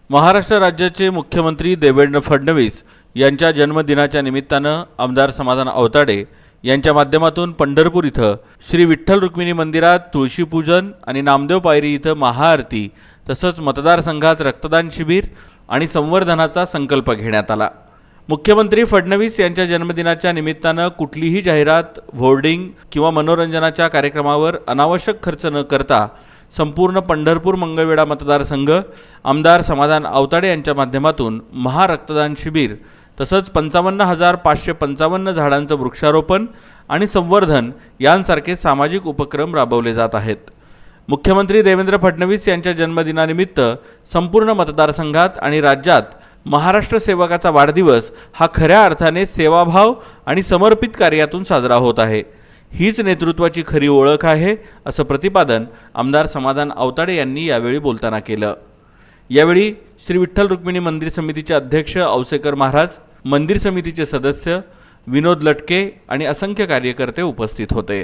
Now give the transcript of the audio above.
महाराष्ट्र राज्याचे मुख्यमंत्री देवेंद्र फडणवीस यांच्या जन्मदिनाच्या निमित्तानं आमदार समाधान आवताडे यांच्या माध्यमातून पंढरपूर इथं श्री विठ्ठल रुक्मिणी मंदिरात तुळशीपूजन आणि नामदेव पायरी इथं महाआरती तसंच मतदारसंघात रक्तदान शिबिर आणि संवर्धनाचा संकल्प घेण्यात आला। मुख्यमंत्री फडणवीस यांच्या जन्मदिनाच्या निमित्तानं कुठलीही जाहिरात, होर्डिंग किंवा मनोरंजनाच्या कार्यक्रमावर अनावश्यक खर्च न करता संपूर्ण पंढरपूर मंगळवेढा मतदारसंघ आमदार समाधान आवताडे यांच्या माध्यमातून महारक्तदान शिबिर तसंच 55,555 झाडांचं वृक्षारोपण आणि संवर्धन यांसारखे सामाजिक उपक्रम राबवले जात आहेत। मुख्यमंत्री देवेंद्र फडणवीस यांच्या जन्मदिनानिमित्त संपूर्ण मतदारसंघात आणि राज्यात महाराष्ट्र सेवकाचा वाढदिवस हा खऱ्या अर्थाने सेवाभाव आणि समर्पित कार्यातून साजरा होत आहे। हीच नेतृत्वाची खरी ओळख आहे असं प्रतिपादन आमदार समाधान आवताडे यांनी यावेळी बोलताना केलं। यावेळी श्री विठ्ठल रुक्मिणी मंदिर समितीचे अध्यक्ष औसेकर महाराज, मंदिर समितीचे सदस्य विनोद लटके आणि असंख्य कार्यकर्ते उपस्थित होते।